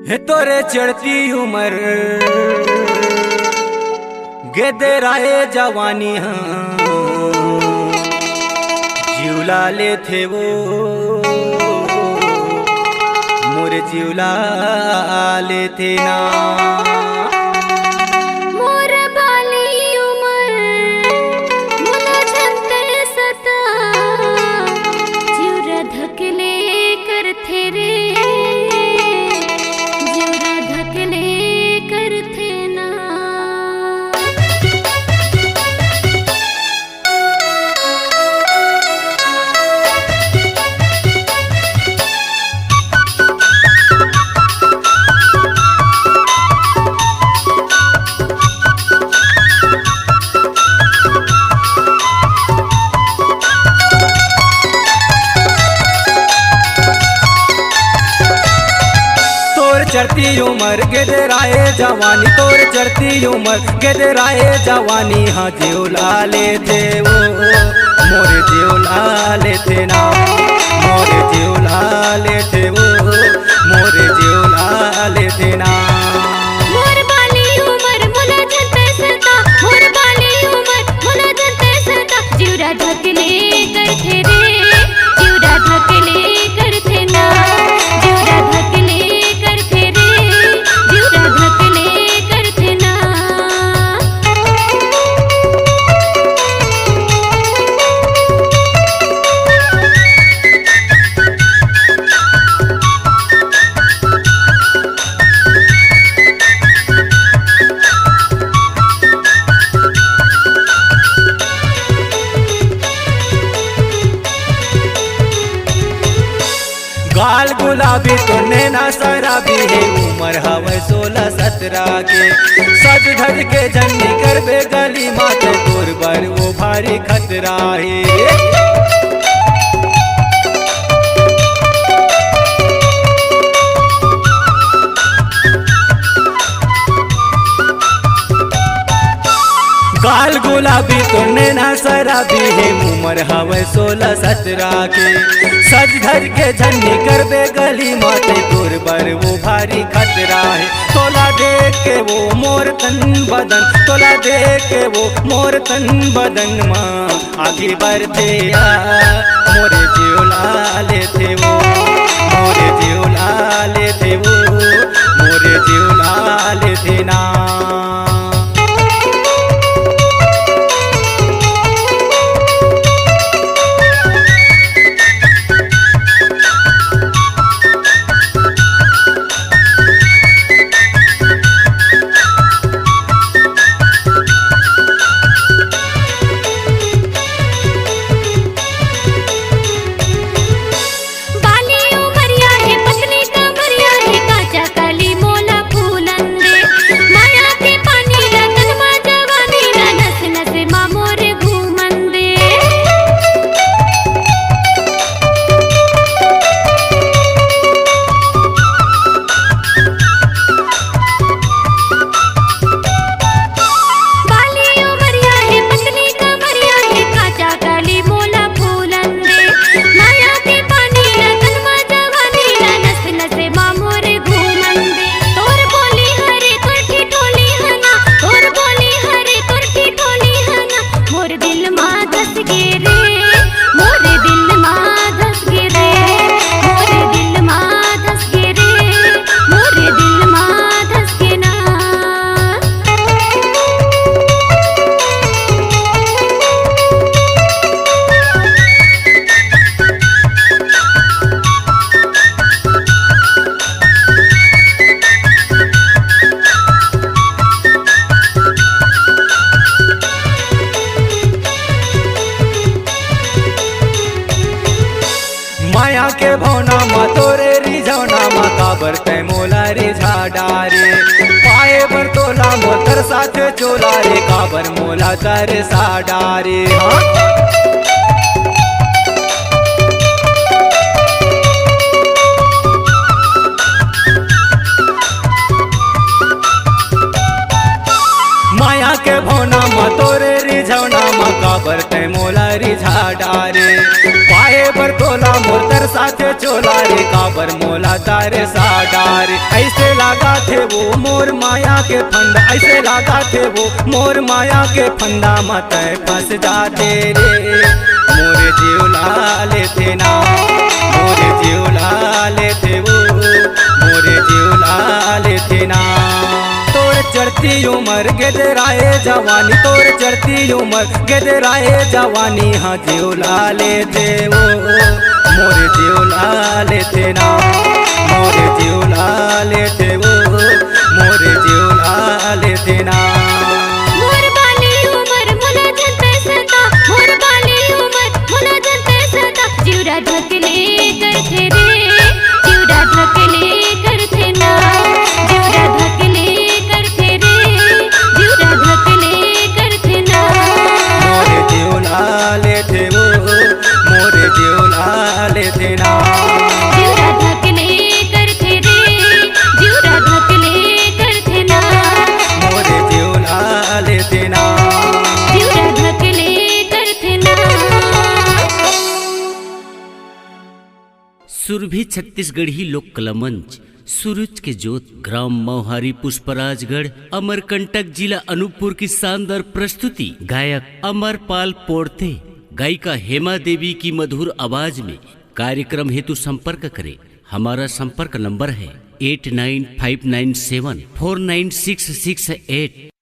है तोरे चढ़ती उम्र गेदराए जवानी जिउला ले थे वो मोरे जिउला ले थे ना चढ़ती उम्र गेदराए जवानी तोर चढ़ती उम्र गेदराए जवानी हाँ जिउला ले थे वो मोरे जिउला ले थे ना मोरे जिउला ले थे वो मोरे जिउला ले थे ना गाल गुलाबी तो नैना शराबी है उम्र हवे 16-17 के सज धज के जन्नी करबे गली माथे तोर बर वो भारी खतरा है गाल गुलाबी तो नैना शराबी है उम्र हवे 16-17 के सज धज के झन्नी करबे गली माथे तोर बर वो भारी खतरा है तोला देख के वो मोर तन बदन तोला देख के वो मोर तन बदन माँ आगे बढ़ते मोरे जिउला ले थे वो मोरे जिउला ले थे वो मोरे जिउला ले थे ना माया के भौना मा तोरे रिझौना मा काबर तै मोला रिझा डारे पाए बर तोला मोतर साथे चोला रे काबर मोला तर सा डारे माया के भौना मा तोरे रिझौना मा काबर तै मोला रिझा डारे पाए बर तोला मोतर सा खोला थे चोला रे काबर मोला तारे साडार। ऐसे लगा थे वो मोर माया के फंदा, ऐसे लगा थे वो मोर माया के फंदा मत फंस जाते रे मोरे जीवला लेते ना, मोरे जीवला लेते वो मोरे जीवला लेते ना। तोर चढ़ती उमर गेदराए जवानी, तोर चढ़ती उमर गेदराए जवानी, हाँ जीवला लेते वो मोरे जीवला लेते ना, मोरे जीवला लेते वो मोरे जीवला लेते ना। मोर बाली उमर मोला जनते सता, मोर बाली उमर मोला जनते सता, जीवरा ढकले करथे रे, जीवरा ढकले करथे ना, जीवरा ढकले करथे रे, जीवरा ढकले करथे ना। मोरे जीवला लेते वो मोरे जीवला लेते ना, जीवरा ढकले करथे रे, जीवरा ढकले करथे ना, मोरे जीवला लेते ना। जीवरा ढकले करथे ना। सुरभि छत्तीसगढ़ी लोक कला मंच सूरज के जोत ग्राम मौहारी पुष्पराजगढ़ अमरकंटक जिला अनूपपुर की शानदार प्रस्तुति गायक अमरपाल पोड़ते गायिका हेमा देवी की मधुर आवाज में। कार्यक्रम हेतु संपर्क करें। हमारा संपर्क नंबर है 8959749668।